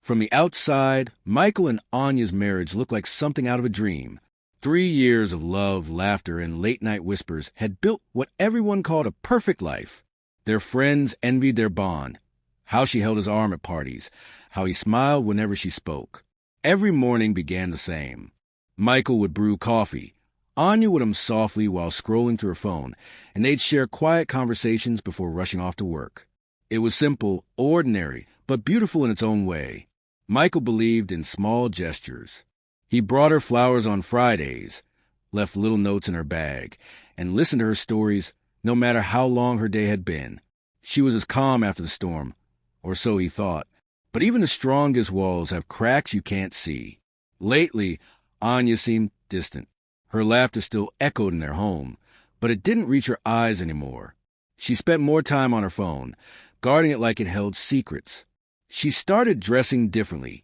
From the outside, Micheal and Anya's marriage looked like something out of a dream. 3 years of love, laughter, and late-night whispers had built what everyone called a perfect life. Their friends envied their bond, how she held his arm at parties, how he smiled whenever she spoke. Every morning began the same. Micheal would brew coffee. Anya would hum softly while scrolling through her phone, and they'd share quiet conversations before rushing off to work. It was simple, ordinary, but beautiful in its own way. Micheal believed in small gestures. He brought her flowers on Fridays, left little notes in her bag, and listened to her stories no matter how long her day had been. She was as calm after the storm, or so he thought. But even the strongest walls have cracks you can't see. Lately, Anya seemed distant. Her laughter still echoed in their home, but it didn't reach her eyes anymore. She spent more time on her phone, guarding it like it held secrets. She started dressing differently,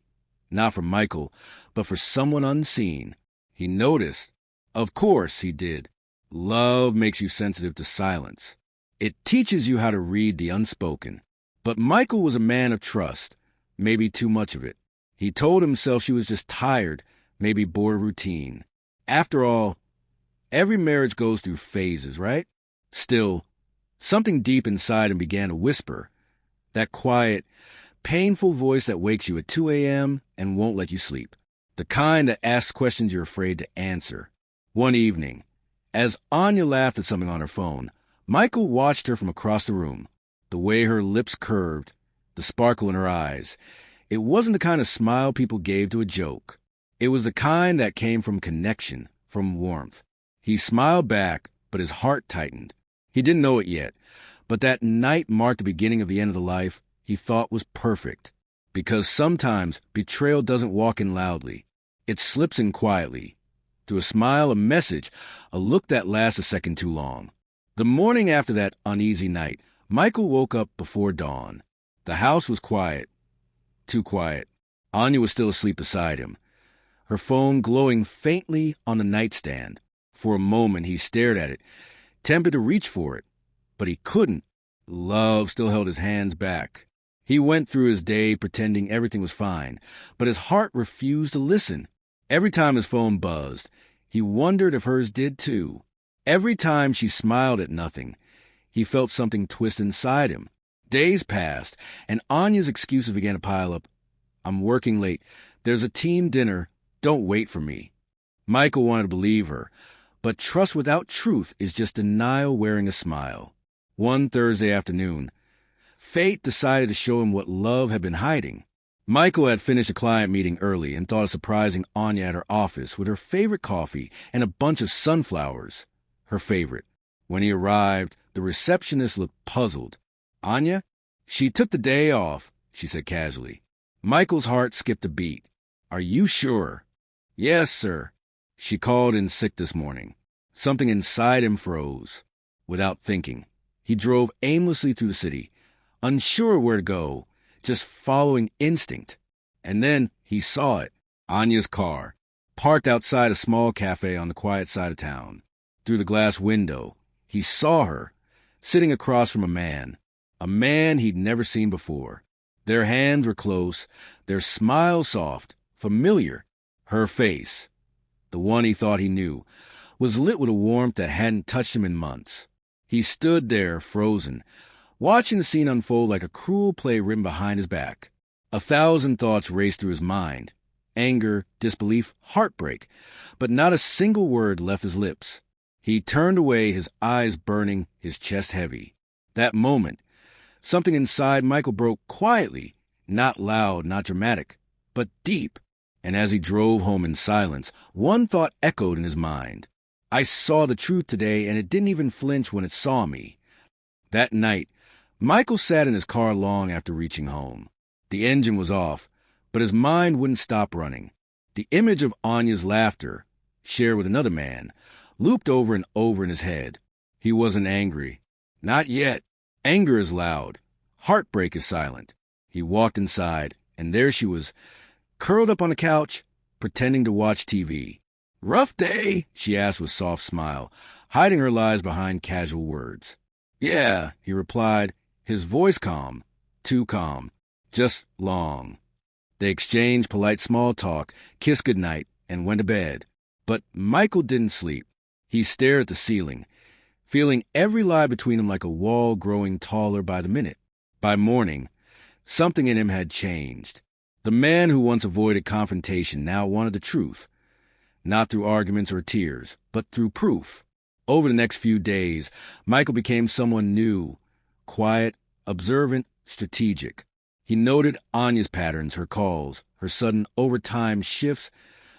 not for Micheal, but for someone unseen. He noticed. Of course he did. Love makes you sensitive to silence. It teaches you how to read the unspoken. But Micheal was a man of trust, maybe too much of it. He told himself she was just tired, maybe bored of routine. After all, every marriage goes through phases, right? Still, something deep inside him began to whisper. That quiet, painful voice that wakes you at 2 a.m. and won't let you sleep. The kind that asks questions you're afraid to answer. One evening, as Anya laughed at something on her phone, Micheal watched her from across the room. The way her lips curved, the sparkle in her eyes. It wasn't the kind of smile people gave to a joke. It was the kind that came from connection, from warmth. He smiled back, but his heart tightened. He didn't know it yet, but that night marked the beginning of the end of the life he thought was perfect. Because sometimes betrayal doesn't walk in loudly. It slips in quietly. Through a smile, a message, a look that lasts a second too long. The morning after that uneasy night, Micheal woke up before dawn. The house was quiet. Too quiet. Anya was still asleep beside him, her phone glowing faintly on the nightstand. For a moment he stared at it, tempted to reach for it, but he couldn't. Love still held his hands back. He went through his day pretending everything was fine, but his heart refused to listen. Every time his phone buzzed, he wondered if hers did too. Every time she smiled at nothing, he felt something twist inside him. Days passed, and Anya's excuses began to pile up. I'm working late. There's a team dinner. Don't wait for me. Micheal wanted to believe her, but trust without truth is just denial wearing a smile. One Thursday afternoon, fate decided to show him what love had been hiding. Micheal had finished a client meeting early and thought of surprising Anya at her office with her favorite coffee and a bunch of sunflowers. Her favorite. When he arrived, the receptionist looked puzzled. Anya? She took the day off, she said casually. Michael's heart skipped a beat. Are you sure? Yes, sir. She called in sick this morning. Something inside him froze. Without thinking, he drove aimlessly through the city, unsure where to go, just following instinct. And then he saw it. Anya's car, parked outside a small cafe on the quiet side of town. Through the glass window, he saw her, sitting across from a man he'd never seen before. Their hands were close, their smile soft, familiar. Her face, the one he thought he knew, was lit with a warmth that hadn't touched him in months. He stood there, frozen, watching the scene unfold like a cruel play written behind his back. 1,000 thoughts raced through his mind. Anger, disbelief, heartbreak, but not a single word left his lips. He turned away, his eyes burning, his chest heavy. That moment, something inside Micheal broke quietly, not loud, not dramatic, but deep. And as he drove home in silence, one thought echoed in his mind. I saw the truth today, and it didn't even flinch when it saw me. That night, Micheal sat in his car long after reaching home. The engine was off, but his mind wouldn't stop running. The image of Anya's laughter, shared with another man, looped over and over in his head. He wasn't angry. Not yet. Anger is loud. Heartbreak is silent. He walked inside, and there she was, curled up on the couch, pretending to watch TV. Rough day? She asked with soft smile, hiding her lies behind casual words. Yeah, he replied, his voice calm. Too calm. Just long. They exchanged polite small talk, kissed goodnight, and went to bed. But Michael didn't sleep. He stared at the ceiling, feeling every lie between them like a wall growing taller by the minute. By morning, something in him had changed. The man who once avoided confrontation now wanted the truth, not through arguments or tears, but through proof. Over the next few days, Michael became someone new, quiet, observant, strategic. He noted Anya's patterns, her calls, her sudden overtime shifts,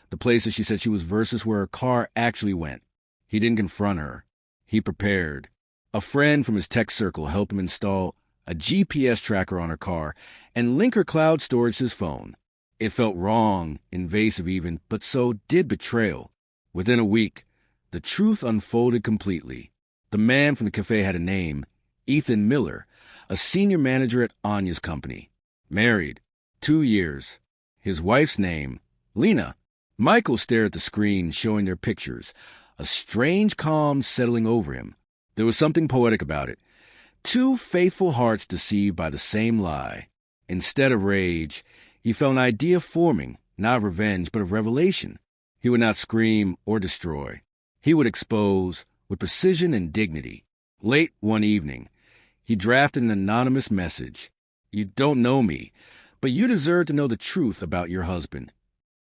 the places she said she was versus where her car actually went. He didn't confront her. He prepared. A friend from his tech circle helped him install a GPS tracker on her car and link her cloud storage to his phone. It felt wrong, invasive even, but so did betrayal. Within a week, the truth unfolded completely. The man from the cafe had a name, Ethan Miller, a senior manager at Anya's company. Married, 2 years. His wife's name, Lena. Michael stared at the screen showing their pictures, a strange calm settling over him. There was something poetic about it. 2 faithful hearts deceived by the same lie. Instead of rage, he felt an idea forming, not of revenge, but of revelation. He would not scream or destroy. He would expose with precision and dignity. Late one evening, he drafted an anonymous message. You don't know me, but you deserve to know the truth about your husband.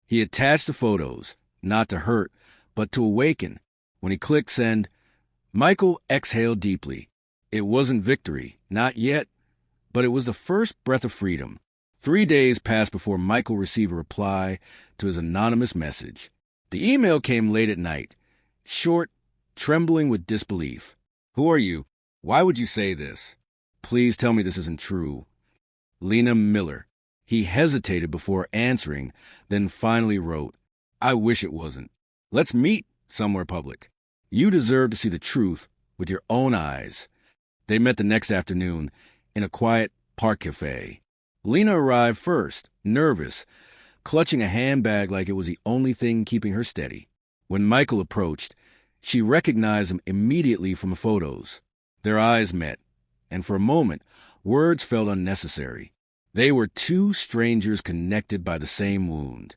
He attached the photos, not to hurt, but to awaken. When he clicked send, Michael exhaled deeply. It wasn't victory, not yet, but it was the first breath of freedom. 3 days passed before Michael received a reply to his anonymous message. The email came late at night, short, trembling with disbelief. Who are you? Why would you say this? Please tell me this isn't true. Lena Miller. He hesitated before answering, then finally wrote, I wish it wasn't. Let's meet somewhere public. You deserve to see the truth with your own eyes. They met the next afternoon in a quiet park cafe. Lena arrived first, nervous, clutching a handbag like it was the only thing keeping her steady. When Michael approached, she recognized him immediately from the photos. Their eyes met, and for a moment, words felt unnecessary. They were 2 strangers connected by the same wound.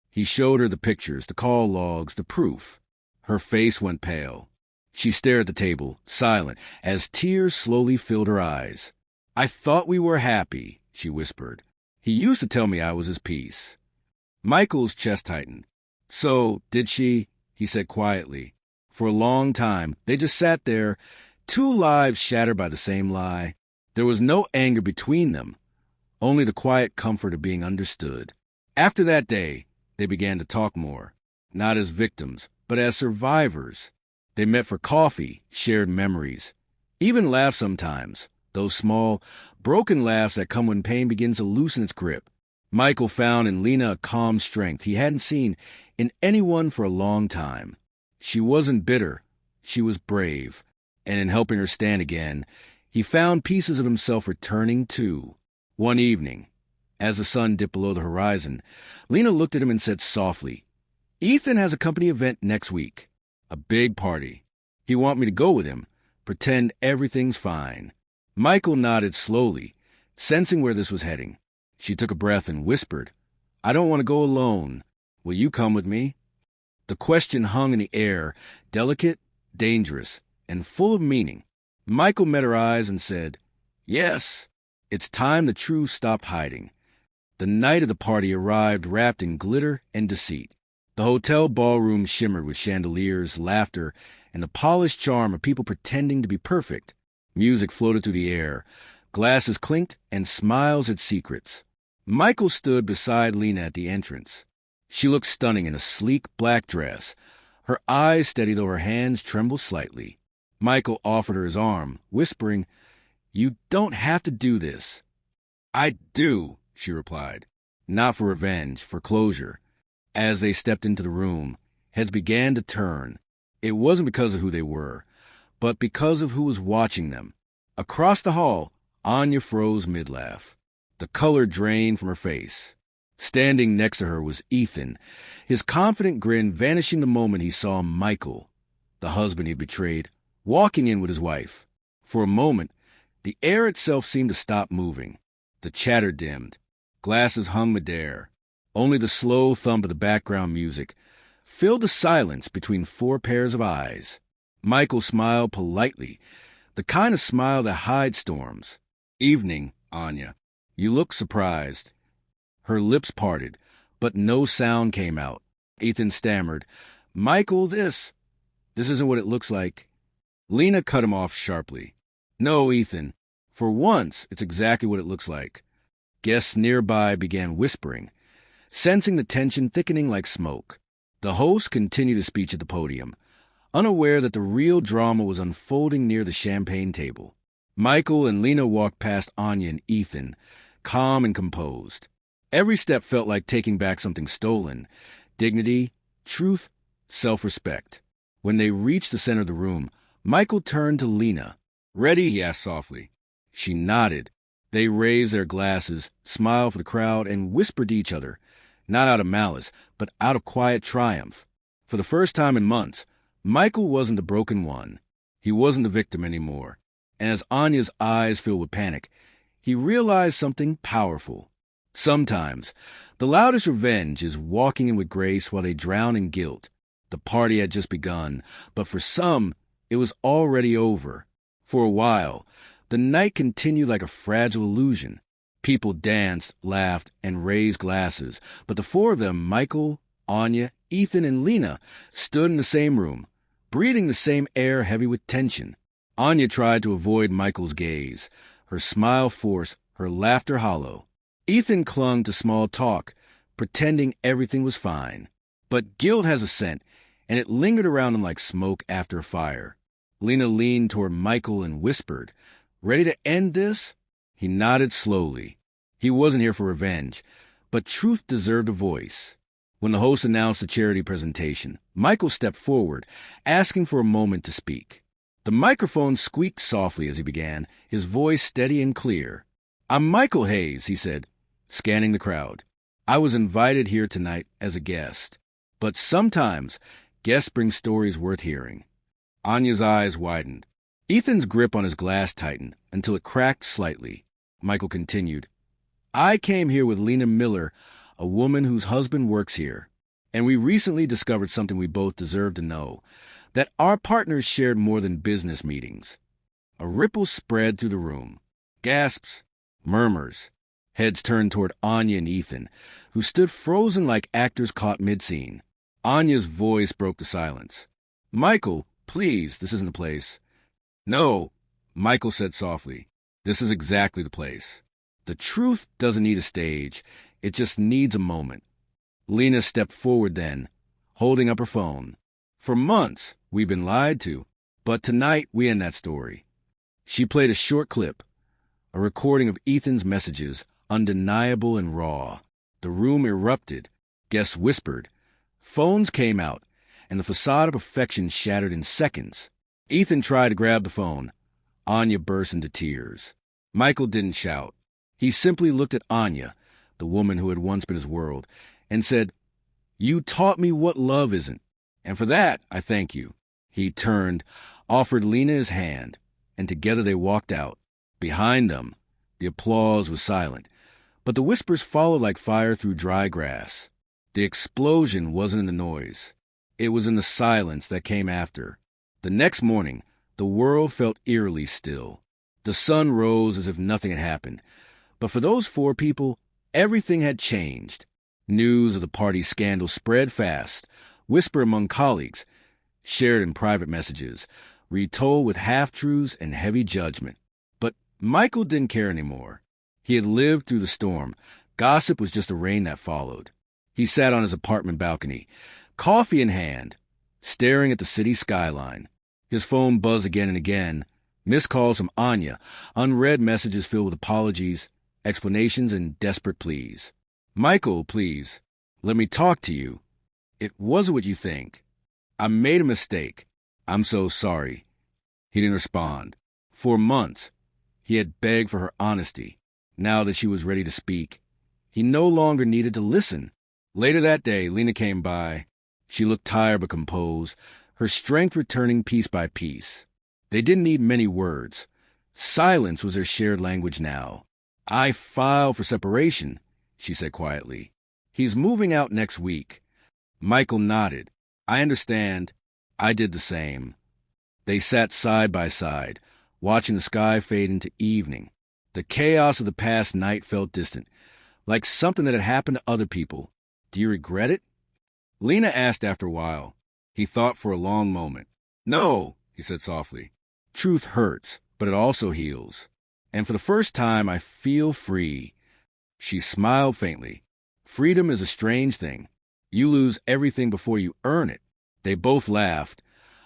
He showed her the pictures, the call logs, the proof. Her face went pale. She stared at the table, silent, as tears slowly filled her eyes. I thought we were happy, she whispered. He used to tell me I was his piece. Michael's chest tightened. So, did she? He said quietly. For a long time, they just sat there, 2 lives shattered by the same lie. There was no anger between them, only the quiet comfort of being understood. After that day, they began to talk more, not as victims, but as survivors. They met for coffee, shared memories, even laughed sometimes, those small, broken laughs that come when pain begins to loosen its grip. Michael found in Lena a calm strength he hadn't seen in anyone for a long time. She wasn't bitter, she was brave, and in helping her stand again, he found pieces of himself returning too. One evening, as the sun dipped below the horizon, Lena looked at him and said softly, Ethan has a company event next week. A big party. He wants me to go with him, pretend everything's fine. Michael nodded slowly, sensing where this was heading. She took a breath and whispered, I don't want to go alone. Will you come with me? The question hung in the air, delicate, dangerous, and full of meaning. Michael met her eyes and said, Yes. It's time the truth stopped hiding. The night of the party arrived wrapped in glitter and deceit. The hotel ballroom shimmered with chandeliers, laughter, and the polished charm of people pretending to be perfect. Music floated through the air. Glasses clinked, and smiles had secrets. Michael stood beside Lena at the entrance. She looked stunning in a sleek black dress. Her eyes steady though her hands trembled slightly. Michael offered her his arm, whispering, You don't have to do this. I do, she replied. Not for revenge, for closure. As they stepped into the room, heads began to turn. It wasn't because of who they were, but because of who was watching them. Across the hall, Anya froze mid-laugh. The color drained from her face. Standing next to her was Ethan, his confident grin vanishing the moment he saw Michael, the husband he had betrayed, walking in with his wife. For a moment, the air itself seemed to stop moving. The chatter dimmed. Glasses hung midair. Only the slow thump of the background music filled the silence between four pairs of eyes. Michael smiled politely, the kind of smile that hides storms. "Evening, Anya. You look surprised." Her lips parted, but no sound came out. Ethan stammered, "Michael, this isn't what it looks like." Lena cut him off sharply. "No, Ethan. For once, it's exactly what it looks like." Guests nearby began whispering, sensing the tension thickening like smoke. The host continued his speech at the podium, unaware that the real drama was unfolding near the champagne table. Michael and Lena walked past Anya and Ethan, calm and composed. Every step felt like taking back something stolen: dignity, truth, self-respect. When they reached the center of the room, Michael turned to Lena. "Ready?" he asked softly. She nodded. They raised their glasses, smiled for the crowd, and whispered to each other, not out of malice, but out of quiet triumph. For the first time in months, Michael wasn't the broken one. He wasn't the victim anymore. And as Anya's eyes filled with panic, he realized something powerful. Sometimes, the loudest revenge is walking in with grace while they drown in guilt. The party had just begun, but for some, it was already over. For a while, the night continued like a fragile illusion. People danced, laughed, and raised glasses, but the four of them, Michael, Anya, Ethan, and Lena, stood in the same room, breathing the same air heavy with tension. Anya tried to avoid Michael's gaze, her smile forced, her laughter hollow. Ethan clung to small talk, pretending everything was fine. But guilt has a scent, and it lingered around him like smoke after a fire. Lena leaned toward Michael and whispered, "Ready to end this?" He nodded slowly. He wasn't here for revenge, but truth deserved a voice. When the host announced the charity presentation, Michael stepped forward, asking for a moment to speak. The microphone squeaked softly as he began, his voice steady and clear. "I'm Michael Hayes," he said, scanning the crowd. "I was invited here tonight as a guest. But sometimes guests bring stories worth hearing." Anya's eyes widened. Ethan's grip on his glass tightened until it cracked slightly. Michael continued, "I came here with Lena Miller, a woman whose husband works here, and we recently discovered something we both deserve to know, that our partners shared more than business meetings." A ripple spread through the room. Gasps, murmurs. Heads turned toward Anya and Ethan, who stood frozen like actors caught mid-scene. Anya's voice broke the silence. "Michael, please, this isn't the place." "No," Michael said softly. "This is exactly the place. The truth doesn't need a stage. It just needs a moment." Lena stepped forward then, holding up her phone. "For months, we've been lied to, but tonight we end that story." She played a short clip, a recording of Ethan's messages, undeniable and raw. The room erupted. Guests whispered. Phones came out, and the facade of perfection shattered in seconds. Ethan tried to grab the phone. Anya burst into tears. Michael didn't shout. He simply looked at Anya, the woman who had once been his world, and said, "You taught me what love isn't, and for that I thank you." He turned, offered Lena his hand, and together they walked out. Behind them, the applause was silent, but the whispers followed like fire through dry grass. The explosion wasn't in the noise. It was in the silence that came after. The next morning, the world felt eerily still. The sun rose as if nothing had happened. But for those four people, everything had changed. News of the party scandal spread fast, whispered among colleagues, shared in private messages, retold with half-truths and heavy judgment. But Michael didn't care anymore. He had lived through the storm. Gossip was just the rain that followed. He sat on his apartment balcony, coffee in hand, staring at the city skyline. His phone buzzed again and again, missed calls from Anya, unread messages filled with apologies, explanations, and desperate pleas. "Michael, please, let me talk to you. It wasn't what you think. I made a mistake. I'm so sorry." He didn't respond. For months, he had begged for her honesty. Now that she was ready to speak, he no longer needed to listen. Later that day, Lena came by. She looked tired but composed, her strength returning piece by piece. They didn't need many words. Silence was their shared language now. "I filed for separation," she said quietly. He's moving out next week. Michael nodded. I understand. I did the same. They sat side by side, watching the sky fade into evening. The chaos of the past night felt distant, like something that had happened to other people. Do you regret it? Lena asked after a while. He thought for a long moment. No, he said softly. Truth hurts, but it also heals. And for the first time, I feel free. She smiled faintly. Freedom is a strange thing. You lose everything before you earn it. They both laughed,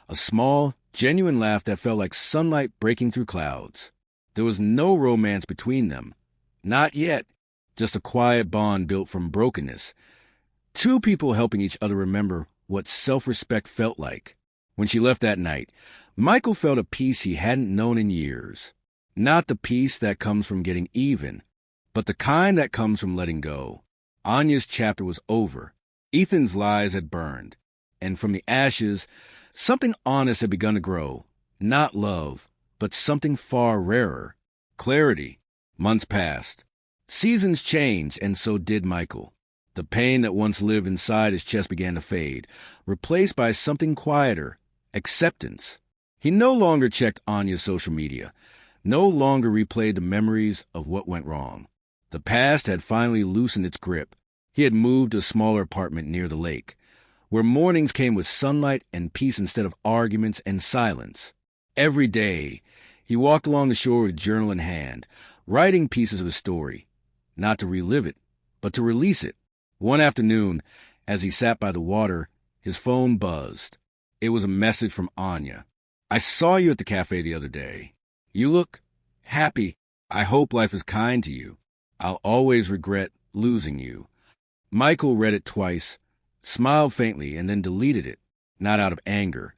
a small, genuine laugh that felt like sunlight breaking through clouds. There was no romance between them. Not yet. Just a quiet bond built from brokenness. Two people helping each other remember what self-respect felt like. When she left that night, Michael felt a peace he hadn't known in years. Not the peace that comes from getting even, but the kind that comes from letting go. Anya's chapter was over. Ethan's lies had burned. And from the ashes, something honest had begun to grow. Not love, but something far rarer. Clarity. Months passed. Seasons changed, and so did Michael. The pain that once lived inside his chest began to fade, replaced by something quieter, acceptance. He no longer checked Anya's social media, no longer replayed the memories of what went wrong. The past had finally loosened its grip. He had moved to a smaller apartment near the lake, where mornings came with sunlight and peace instead of arguments and silence. Every day, he walked along the shore with a journal in hand, writing pieces of his story, not to relive it, but to release it. One afternoon, as he sat by the water, his phone buzzed. It was a message from Anya. I saw you at the cafe the other day. You look happy. I hope life is kind to you. I'll always regret losing you. Michael read it twice, smiled faintly, and then deleted it, not out of anger,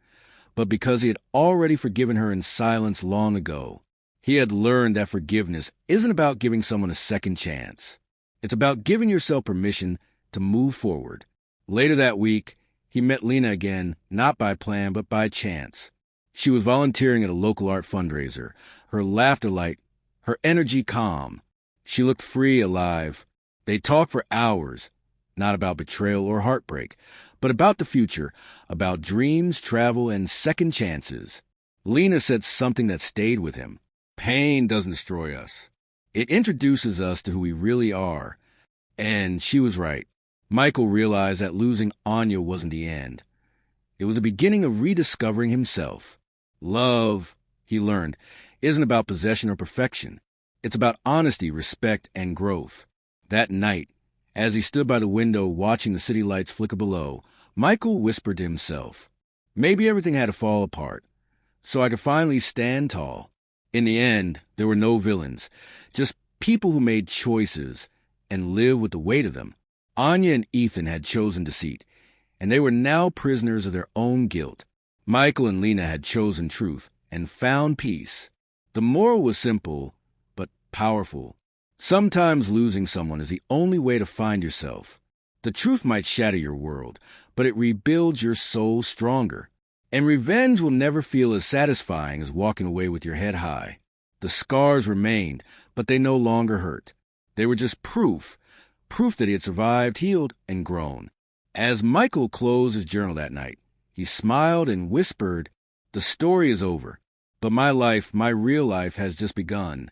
but because he had already forgiven her in silence long ago. He had learned that forgiveness isn't about giving someone a second chance. It's about giving yourself permission to move forward. Later that week, he met Lena again, not by plan, but by chance. She was volunteering at a local art fundraiser, her laughter light, her energy calm. She looked free, alive. They talked for hours, not about betrayal or heartbreak, but about the future, about dreams, travel, and second chances. Lena said something that stayed with him. Pain doesn't destroy us. It introduces us to who we really are. And she was right. Michael realized that losing Anya wasn't the end. It was the beginning of rediscovering himself. Love, he learned, isn't about possession or perfection. It's about honesty, respect, and growth. That night, as he stood by the window watching the city lights flicker below, Michael whispered to himself, maybe everything had to fall apart, so I could finally stand tall. In the end, there were no villains, just people who made choices and lived with the weight of them. Anya and Ethan had chosen deceit, and they were now prisoners of their own guilt. Michael and Lena had chosen truth and found peace. The moral was simple, but powerful. Sometimes losing someone is the only way to find yourself. The truth might shatter your world, but it rebuilds your soul stronger. And revenge will never feel as satisfying as walking away with your head high. The scars remained, but they no longer hurt. They were just proof that he had survived, healed, and grown. As Michael closed his journal that night, he smiled and whispered, the story is over, but my life, my real life, has just begun.